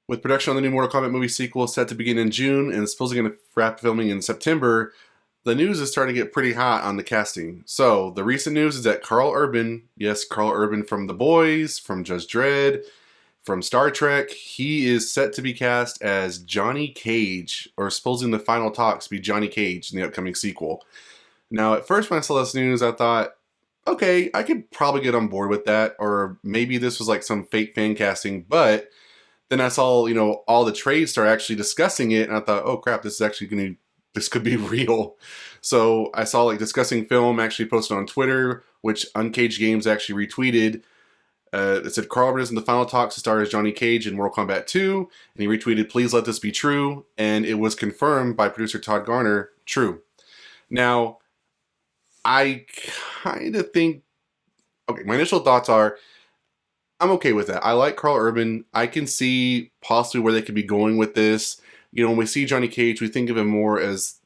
With production on the new Mortal Kombat movie sequel set to begin in June and supposedly going to wrap filming in September, the news is starting to get pretty hot on the casting. So, the recent news is that Karl Urban, yes, Karl Urban from The Boys, from Judge Dredd, from Star Trek, he is set to be cast as Johnny Cage, or supposedly in the final talks be Johnny Cage in the upcoming sequel. Now, at first when I saw this news, I thought, okay, I could probably get on board with that, or maybe this was like some fake fan casting, but then I saw, all the trades start actually discussing it, and I thought, oh crap, this could be real. So I saw like Discussing Film actually posted on Twitter, which Uncaged Games actually retweeted. It said Karl Urban is in the final talks to star as Johnny Cage in Mortal Kombat 2, and he retweeted, "Please let this be true," and it was confirmed by producer Todd Garner, true. Now, I kind of think, okay, my initial thoughts are, I'm okay with that. I like Karl Urban. I can see possibly where they could be going with this. When we see Johnny Cage, we think of him more as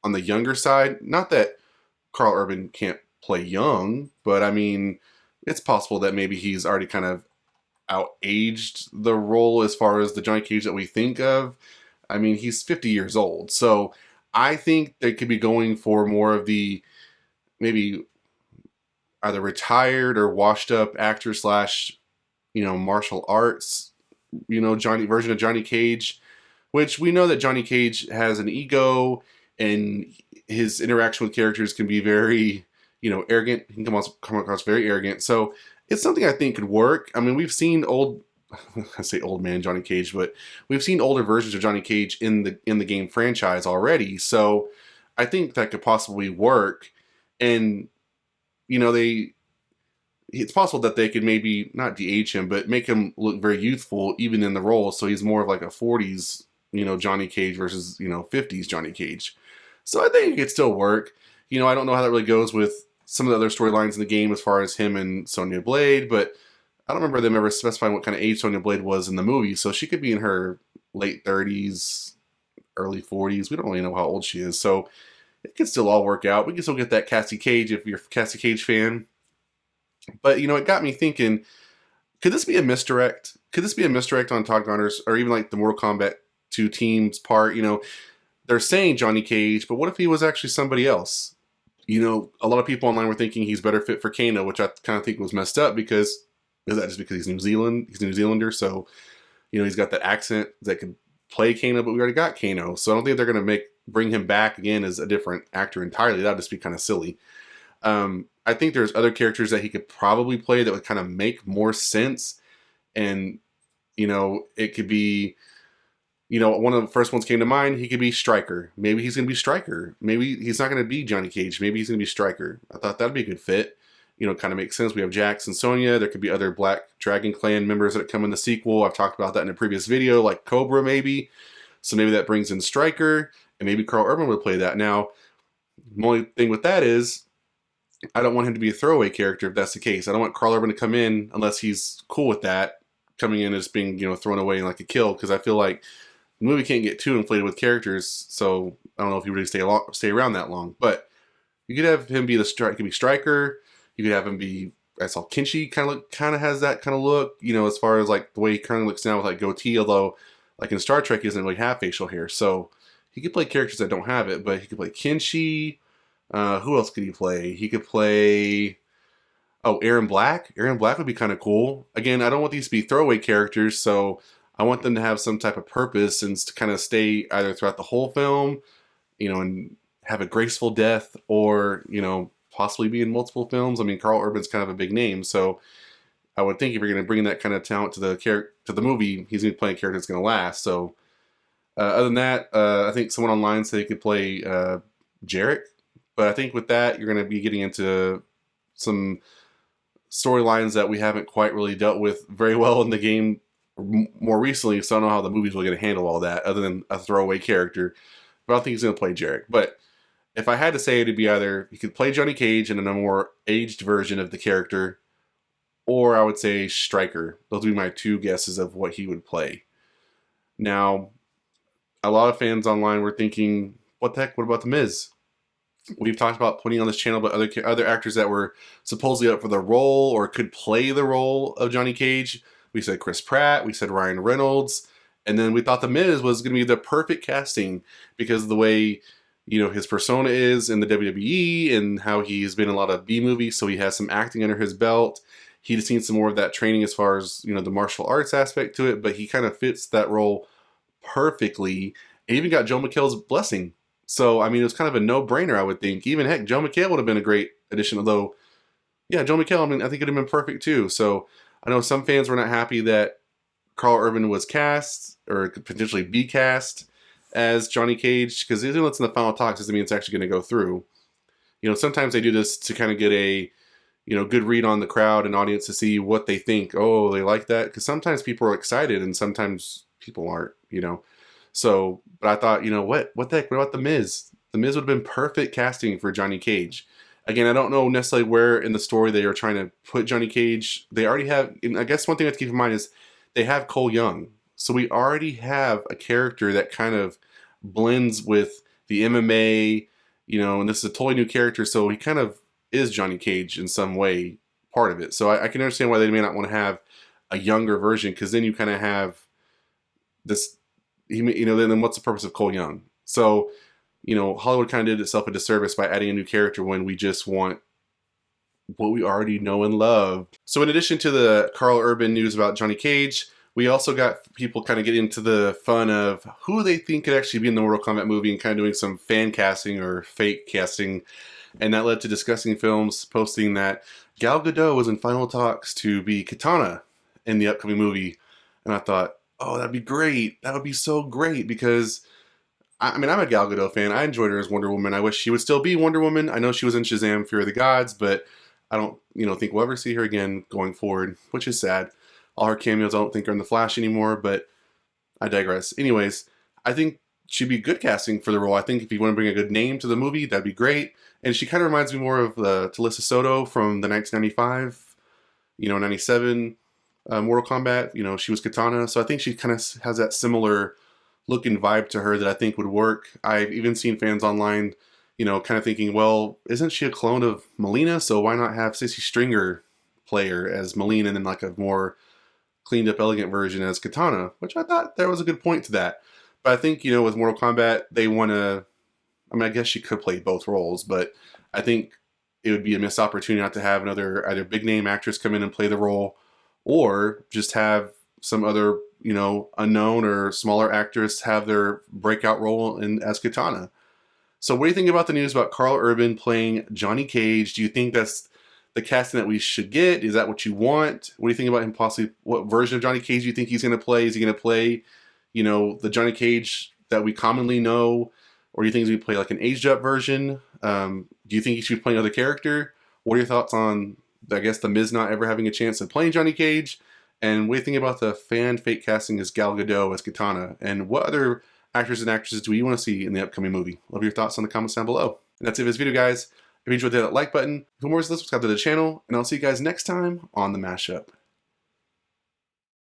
on the younger side. Not that Karl Urban can't play young, but I mean, it's possible that maybe he's already kind of out-aged the role as far as the Johnny Cage that we think of. I mean, he's 50 years old. So I think they could be going for more of the maybe either retired or washed up actor slash martial arts, Johnny version of Johnny Cage, which we know that Johnny Cage has an ego and his interaction with characters can be very, arrogant. He can come across very arrogant. So it's something I think could work. I mean, we've seen I say old man Johnny Cage, but we've seen older versions of Johnny Cage in the game franchise already. So I think that could possibly work. And, it's possible that they could maybe not de-age him, but make him look very youthful even in the role. So he's more of like a 40s, Johnny Cage versus, 50s Johnny Cage. So I think it could still work. I don't know how that really goes with some of the other storylines in the game as far as him and Sonya Blade, but I don't remember them ever specifying what kind of age Sonya Blade was in the movie. So she could be in her late 30s, early 40s. We don't really know how old she is. So it could still all work out. We can still get that Cassie Cage if you're a Cassie Cage fan. But, it got me thinking, could this be a misdirect? Could this be a misdirect on Todd Garner's, or even like the Mortal Kombat 2 team's part? They're saying Johnny Cage, but what if he was actually somebody else? A lot of people online were thinking he's better fit for Kano, which I kind of think was messed up because, is that just because he's New Zealand? He's a New Zealander, so, he's got that accent that could play Kano, but we already got Kano. So I don't think they're going to bring him back again as a different actor entirely. That would just be kind of silly. I think there's other characters that he could probably play that would kind of make more sense. And, it could be, one of the first ones came to mind. He could be Stryker. Maybe he's going to be Stryker. Maybe he's not going to be Johnny Cage. Maybe he's going to be Stryker. I thought that'd be a good fit. Kind of makes sense. We have Jax and Sonya. There could be other Black Dragon Clan members that come in the sequel. I've talked about that in a previous video, like Cobra maybe. So maybe that brings in Stryker, and maybe Karl Urban would play that. Now, the only thing with that is, I don't want him to be a throwaway character if that's the case. I don't want Karl Urban to come in unless he's cool with that, coming in as being, thrown away in like a kill, because I feel like the movie can't get too inflated with characters, so I don't know if he really stay around that long. But you could have him be could be Stryker. You could have him be, I saw Kenshi kind of has that kind of look, as far as like the way he currently looks now with like goatee, although like in Star Trek he doesn't really have facial hair. So he could play characters that don't have it, but he could play Kenshi. Who else could he play? He could play, Aaron Black. Aaron Black would be kind of cool. Again, I don't want these to be throwaway characters, so I want them to have some type of purpose and to kind of stay either throughout the whole film, and have a graceful death, or, possibly be in multiple films. I mean, Karl Urban's kind of a big name, so I would think if you're going to bring that kind of talent to the movie, he's going to play a character that's going to last. So, other than that, I think someone online said he could play Jarek. But I think with that, you're going to be getting into some storylines that we haven't quite really dealt with very well in the game more recently. So I don't know how the movie's really going to handle all that, other than a throwaway character. But I don't think he's going to play Jarek. But if I had to say, it'd be either he could play Johnny Cage in a more aged version of the character, or I would say Stryker. Those would be my two guesses of what he would play. Now, a lot of fans online were thinking, what the heck, what about The Miz? We've talked about putting on this channel, but other actors that were supposedly up for the role or could play the role of Johnny Cage. We said Chris Pratt. We said Ryan Reynolds. And then we thought The Miz was going to be the perfect casting because of the way, you know, his persona is in the WWE and how he's been in a lot of B movies, so he has some acting under his belt. He's seen some more of that training as far as, you know, the martial arts aspect to it, but he kind of fits that role perfectly. And even got Joe McHale's blessing. So, I mean, it was kind of a no-brainer, I would think. Even, heck, Joe McHale would have been a great addition, although, yeah, Joe McHale, I mean, I think it would have been perfect too. So, I know some fans were not happy that Karl Urban was cast, or could potentially be cast, as Johnny Cage, because even though it's in the final talks doesn't mean it's actually going to go through. You know, sometimes they do this to kind of get a, you know, good read on the crowd and audience to see what they think. Oh, they like that? Because sometimes people are excited and sometimes people aren't, you know. So, but I thought, you know, what the heck, what about The Miz? The Miz would have been perfect casting for Johnny Cage. Again, I don't know necessarily where in the story they are trying to put Johnny Cage. They already have, and I guess one thing I have to keep in mind is they have Cole Young. So we already have a character that kind of blends with the MMA, you know, and this is a totally new character, so he kind of is Johnny Cage in some way, part of it. So I can understand why they may not want to have a younger version, because then you kind of have this, you know, then what's the purpose of Cole Young? So, you know, Hollywood kind of did itself a disservice by adding a new character when we just want what we already know and love. So in addition to the Karl Urban news about Johnny Cage, we also got people kind of getting into the fun of who they think could actually be in the Mortal Kombat movie and kind of doing some fan casting or fake casting. And that led to Discussing Films posting that Gal Gadot was in final talks to be Kitana in the upcoming movie. And I thought, oh, that'd be great. That would be so great because, I mean, I'm a Gal Gadot fan. I enjoyed her as Wonder Woman. I wish she would still be Wonder Woman. I know she was in Shazam! Fear of the Gods, but I don't, you know, think we'll ever see her again going forward, which is sad. All her cameos I don't think are in The Flash anymore, but I digress. Anyways, I think she'd be good casting for the role. I think if you want to bring a good name to the movie, that'd be great. And she kind of reminds me more of Talisa Soto from the 1995, you know, 97 Mortal Kombat. You know, she was Kitana. So I think she kind of has that similar look and vibe to her that I think would work. I've even seen fans online, you know, kind of thinking, well, isn't she a clone of Melina? So why not have Sissy Stringer play her as Melina and then like a more cleaned up, elegant version as Kitana, which I thought there was a good point to that. But I think, you know, with Mortal Kombat, they want to, I mean, I guess she could play both roles, but I think it would be a missed opportunity not to have another either big name actress come in and play the role, or just have some other, you know, unknown or smaller actress have their breakout role in as Kitana. So what do you think about the news about Karl Urban playing Johnny Cage? Do you think that's the casting that we should get? Is that what you want? What do you think about him possibly? What version of Johnny Cage do you think he's going to play? Is he going to play, you know, the Johnny Cage that we commonly know? Or do you think he's going to play like an aged up version? Do you think he should be playing another character? What are your thoughts on, I guess, The Miz not ever having a chance of playing Johnny Cage? And what do you think about the fan fake casting as Gal Gadot as Kitana? And what other actors and actresses do you want to see in the upcoming movie? Love your thoughts in the comments down below. And that's it for this video, guys. If you enjoyed, hit that like button. For more of this, subscribe to the channel. And I'll see you guys next time on The Mashup.